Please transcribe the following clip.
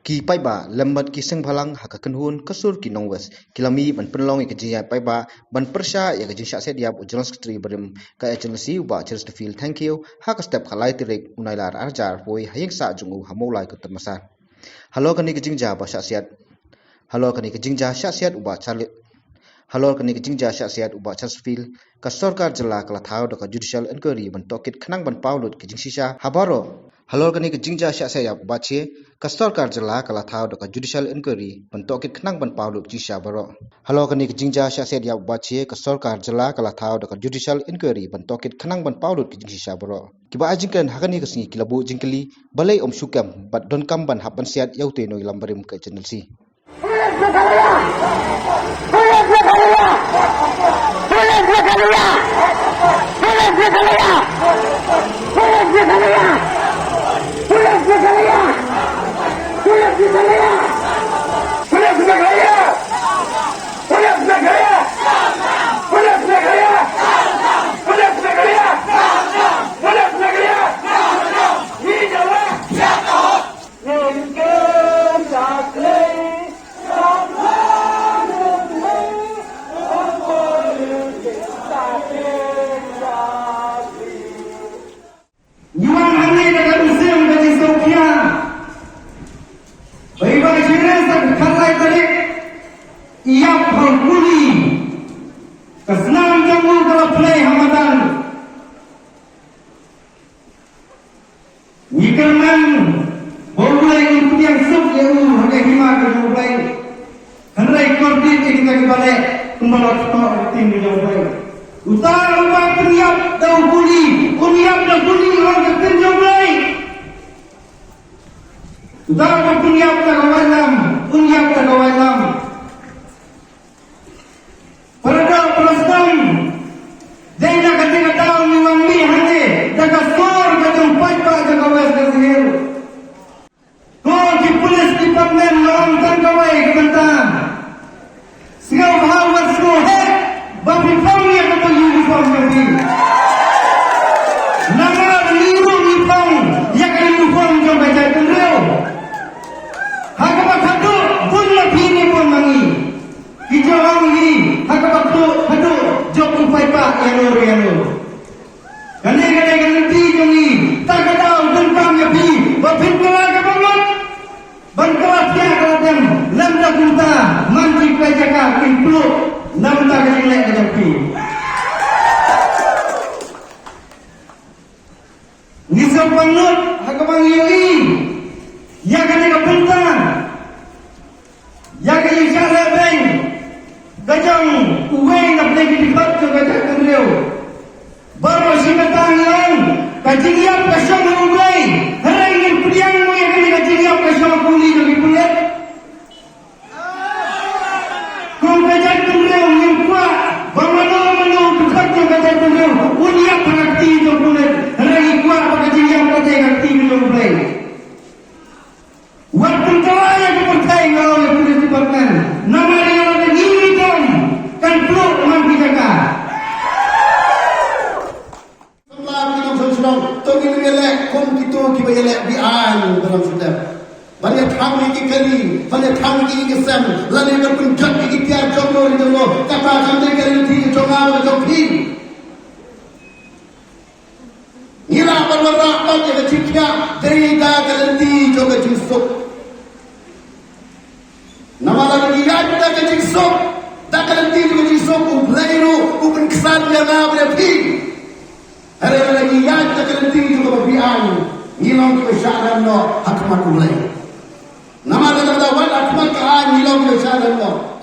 ki paiba lembat ki seng phalang hakakan hun kasur ki nongwes kilami ban penlong ki jiya paiba ban persya ya ki sya sediap ujal secretary berim ka agency uba Chesterfield thank you hak step khalai tirik unailar arjar poi hayeng sa jungu hamolai ko termasar halo kani ki jingja ba syasiat halo kani ki jingja syasiat uba charlie halor kani kijingja syasiat uba Chesterfield ka sarkar jela kala thau da judicial inquiry ban tokit khnang ban paulut kijing sisa habaro halor kani kijingja syasiat uba che ka sarkar jela kala thau da judicial inquiry ban tokit khnang ban paulut jisa baro halor kani kijingja syasiat uba che ka sarkar jela kala thau da judicial inquiry ban tokit khnang ban paulut kijing sisa baro kiba ajingkan hakani kasni kilabu jingkeli balai om sukam bat don kam ban haban siat yaute noi lambarim ka channel si Kesenangan jamu kalau play Hamadan Wikerman boleh untuk yang sub yang harga hima ke mulai hendak koordinat kita kembali kembali tim di jauh utara ubah penyiap tahu buli uniap dan buli orang ketin jauh utara ubah penyiap tak kawalam uniap tak kawalam Dena ketika tahu mengambil hati, jaga skor macam pajak jaga wes kesihir. Kau di polis departemen orang tangkawai kebentan. Segala bahawa semua hek, bagi kami yang kata uniform lagi. Nama liru uniform, yang uniform jom baca tendril. Hakabat hadu, pun lebih ni pun mangi. Hijau wangi, hakabat hadu. Jok upai pak yang lo. Kane ganti jongi. Tak kadau tentang yapi. Bapin kala kabangot. Bangkalat ya kaladem. Lamda kunta. Manji pajaka pimplu. Namta kanilek kajapi. Nisam pangut. Hakabang yoi. Ya kane kapuntan. Ya kane syarah beng. Gajang uway na pinagidipat sa gajang kanriyo. Baru sinatang lang, kajingyap ka siya ng uway. Harangin priyang mo yung kajingyap ka siya magkuli ng ipulit. Kung gajang kanriyo, yung kwa, bamano, tukat yung gajang kanriyo, uniyak ang aktiyo ng pulit. Harangin kwa, pagkajingyap ka siya ng aktiyo ng uway. Huwag kong kawaya kapagtay ng awal ng pulit department. Namari kan perlu membijakan. Semua kita bersenang, togi mengelak, kom kita kita elak bian dalam sedap. Banyak kami kali, banyak kami kesem, lalu berpuncat kita tiar jodoh itu lo, kata kami kali tiga jodoh jodohi. Nila berwarna banyak ciknya, dari dah kali jodoh jinsuk. Nama lagi dia ada jinsuk. Takkan nanti juga jisok ublairu ubin kesan yang ada pi. Hari lagi yang takkan nanti juga berbian. Ngilang ke syaran lo hakmat ublai. Nama kata wan hakmat kaan ngilang ke syaran lo.